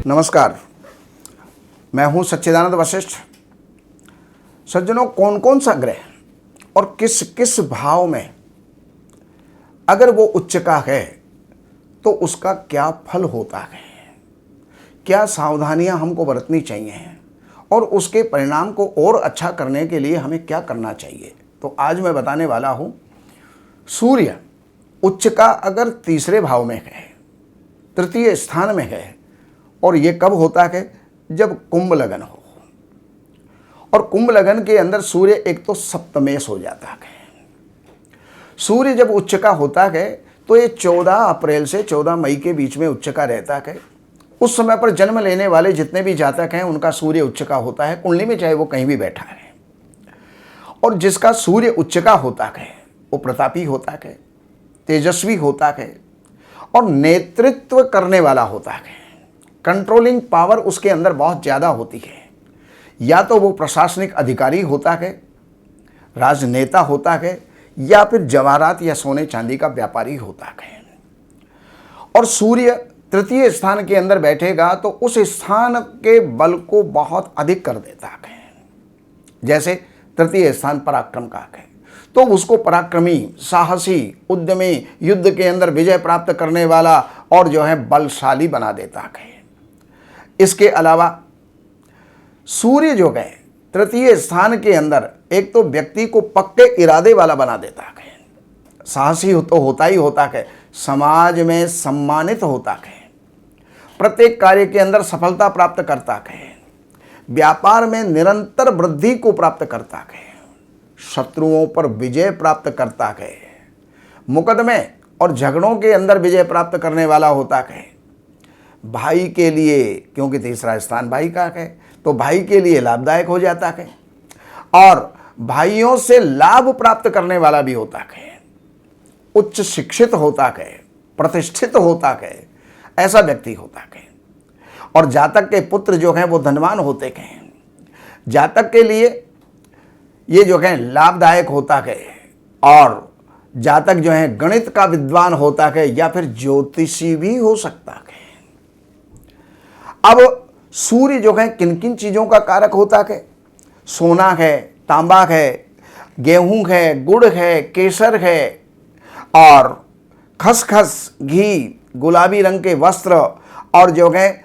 नमस्कार, मैं हूं सच्चिदानंद वशिष्ठ। सज्जनों, कौन कौन सा ग्रह और किस किस भाव में अगर वो उच्च का है तो उसका क्या फल होता है, क्या सावधानियां हमको बरतनी चाहिए और उसके परिणाम को और अच्छा करने के लिए हमें क्या करना चाहिए, तो आज मैं बताने वाला हूं। सूर्य उच्च का अगर तीसरे भाव में है, तृतीय स्थान में है, और ये कब होता है? जब कुंभ लगन हो। और कुंभ लगन के अंदर सूर्य एक तो सप्तमेश हो जाता है। सूर्य जब उच्च का होता है तो ये 14 अप्रैल से 14 मई के बीच में उच्च का रहता है। उस समय पर जन्म लेने वाले जितने भी जातक हैं उनका सूर्य उच्च का होता है, कुंडली में, चाहे वो कहीं भी बैठा है। और जिसका सूर्य उच्च का होता है वो प्रतापी होता है, तेजस्वी होता है और नेतृत्व करने वाला होता है। कंट्रोलिंग पावर उसके अंदर बहुत ज़्यादा होती है। या तो वो प्रशासनिक अधिकारी होता है, राजनेता होता है, या फिर जवाहरात या सोने चांदी का व्यापारी होता है। और सूर्य तृतीय स्थान के अंदर बैठेगा तो उस स्थान के बल को बहुत अधिक कर देता है। जैसे तृतीय स्थान पराक्रम का है तो उसको पराक्रमी, साहसी, उद्यमी, युद्ध के अंदर विजय प्राप्त करने वाला और बलशाली बना देता है। इसके अलावा सूर्य है तृतीय स्थान के अंदर एक तो व्यक्ति को पक्के इरादे वाला बना देता है। साहसी तो होता ही होता है, समाज में सम्मानित होता है, प्रत्येक कार्य के अंदर सफलता प्राप्त करता है, व्यापार में निरंतर वृद्धि को प्राप्त करता है, शत्रुओं पर विजय प्राप्त करता है, मुकदमे और झगड़ों के अंदर विजय प्राप्त करने वाला होता है। भाई के लिए, क्योंकि तीसरा स्थान भाई का है, तो भाई के लिए लाभदायक हो जाता है और भाइयों से लाभ प्राप्त करने वाला भी होता है। उच्च शिक्षित होता है, प्रतिष्ठित होता है, ऐसा व्यक्ति होता है। और जातक के पुत्र हैं वो धनवान होते हैं। जातक के लिए ये लाभदायक होता है। और जातक गणित का विद्वान होता है या फिर ज्योतिषी भी हो सकता है। अब सूर्य किन किन चीज़ों का कारक होता है? सोना है, तांबा है, गेहूं है, गुड़ है, केसर है और खसखस, घी, गुलाबी रंग के वस्त्र और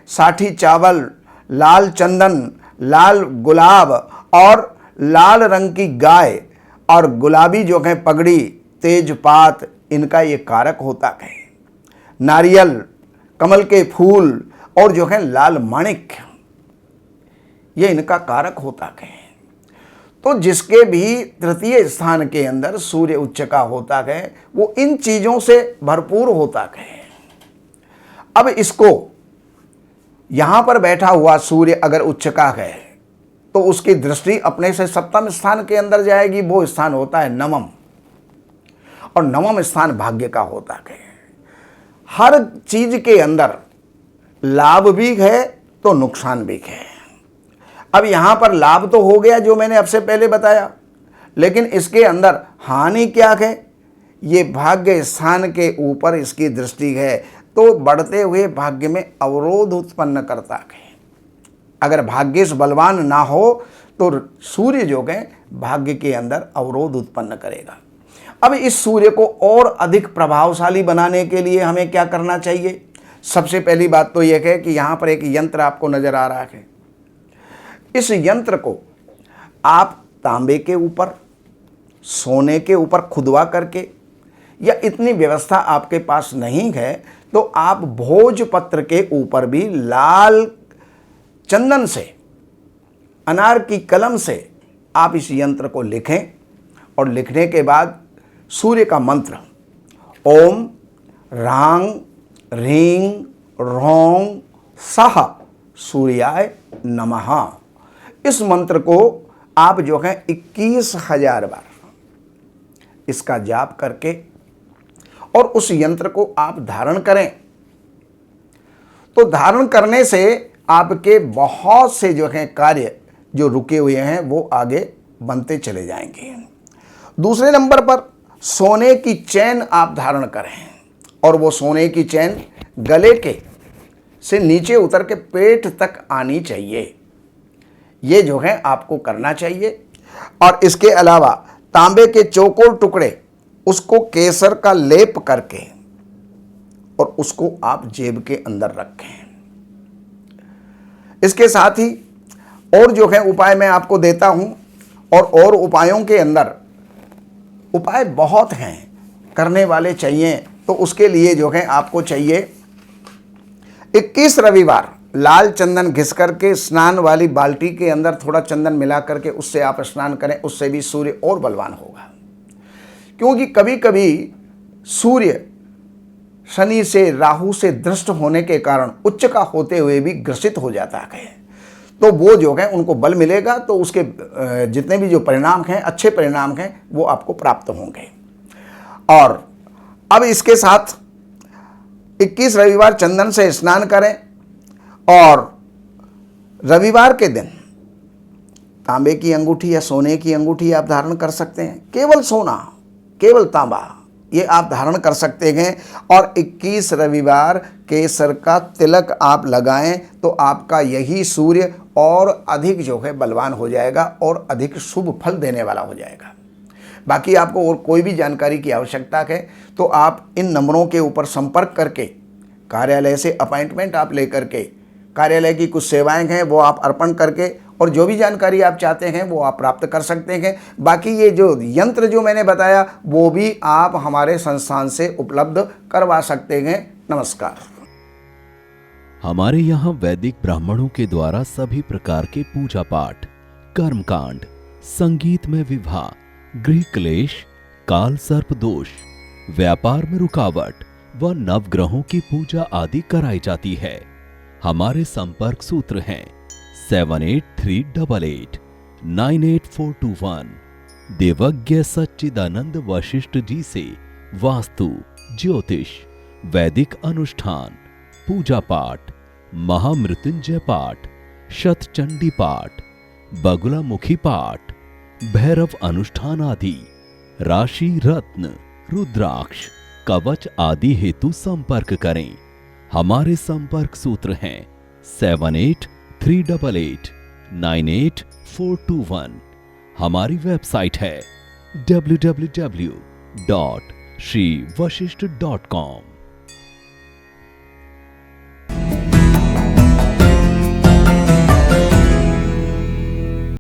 साठी चावल, लाल चंदन, लाल गुलाब और लाल रंग की गाय और गुलाबी पगड़ी, तेजपात, इनका ये कारक होता है। नारियल, कमल के फूल और लाल माणिक, ये इनका कारक होता है। तो जिसके भी तृतीय स्थान के अंदर सूर्य उच्च का होता है वो इन चीजों से भरपूर होता है। अब इसको यहां पर बैठा हुआ सूर्य अगर उच्च का है तो उसकी दृष्टि अपने से सप्तम स्थान के अंदर जाएगी। वो स्थान होता है नवम, और नवम स्थान भाग्य का होता है। हर चीज के अंदर लाभ भी है तो नुकसान भी है। अब यहां पर लाभ तो हो गया जो मैंने आपसे पहले बताया, लेकिन इसके अंदर हानि क्या है? ये भाग्य स्थान के ऊपर इसकी दृष्टि है तो बढ़ते हुए भाग्य में अवरोध उत्पन्न करता है। अगर भाग्येश बलवान ना हो तो सूर्य भाग्य के अंदर अवरोध उत्पन्न करेगा। अब इस सूर्य को और अधिक प्रभावशाली बनाने के लिए हमें क्या करना चाहिए? सबसे पहली बात तो यह है कि यहाँ पर एक यंत्र आपको नजर आ रहा है। इस यंत्र को आप तांबे के ऊपर, सोने के ऊपर खुदवा करके, या इतनी व्यवस्था आपके पास नहीं है तो आप भोजपत्र के ऊपर भी लाल चंदन से, अनार की कलम से आप इस यंत्र को लिखें। और लिखने के बाद सूर्य का मंत्र ओम रांग ह्रीं रौं सह सूर्याय नमः, इस मंत्र को आप 21,000 बार इसका जाप करके और उस यंत्र को आप धारण करें तो धारण करने से आपके बहुत से कार्य जो रुके हुए हैं वो आगे बनते चले जाएंगे। दूसरे नंबर पर सोने की चैन आप धारण करें और वो सोने की चैन गले के से नीचे उतर के पेट तक आनी चाहिए। ये जो है आपको करना चाहिए। और इसके अलावा तांबे के चौकोर टुकड़े उसको केसर का लेप करके और उसको आप जेब के अंदर रखें। इसके साथ ही और जो है उपाय मैं आपको देता हूं, और उपायों के अंदर उपाय बहुत हैं, करने वाले चाहिए तो उसके लिए जो है आपको चाहिए 21 रविवार लाल चंदन घिस करके स्नान वाली बाल्टी के अंदर थोड़ा चंदन मिला करके उससे आप स्नान करें, उससे भी सूर्य और बलवान होगा। क्योंकि कभी कभी सूर्य शनि से राहु से दृष्ट होने के कारण उच्च का होते हुए भी ग्रसित हो जाता है, तो वो जो है उनको बल मिलेगा, तो उसके जितने भी जो परिणाम हैं, अच्छे परिणाम हैं, वो आपको प्राप्त होंगे। और अब इसके साथ 21 रविवार चंदन से स्नान करें, और रविवार के दिन तांबे की अंगूठी या सोने की अंगूठी आप धारण कर सकते हैं। केवल सोना, केवल तांबा ये आप धारण कर सकते हैं। और 21 रविवार केसर का तिलक आप लगाएं तो आपका यही सूर्य और अधिक जो है बलवान हो जाएगा और अधिक शुभ फल देने वाला हो जाएगा। बाकी आपको और कोई भी जानकारी की आवश्यकता है तो आप इन नंबरों के ऊपर संपर्क करके कार्यालय से अपॉइंटमेंट आप लेकर के कार्यालय की कुछ सेवाएं हैं वो आप अर्पण करके और जो भी जानकारी आप चाहते हैं वो आप प्राप्त कर सकते हैं। बाकी ये जो यंत्र जो मैंने बताया वो भी आप हमारे संस्थान से उपलब्ध करवा सकते हैं। नमस्कार। हमारे यहाँ वैदिक ब्राह्मणों के द्वारा सभी प्रकार के पूजा पाठ, कर्मकांड, संगीत में विवाह, गृह क्लेश, काल सर्प दोष, व्यापार में रुकावट व नवग्रहों की पूजा आदि कराई जाती है। हमारे संपर्क सूत्र हैं 7838898421। देवज्ञ सच्चिदानंद वशिष्ठ जी से वास्तु, ज्योतिष, वैदिक अनुष्ठान, पूजा पाठ, महामृत्युंजय पाठ, शतचंडी पाठ, बगुलामुखी पाठ, भैरव अनुष्ठान आदि, राशि रत्न, रुद्राक्ष, कवच आदि हेतु संपर्क करें। हमारे संपर्क सूत्र हैं 7838898421। हमारी वेबसाइट है www.shrivashishth.com।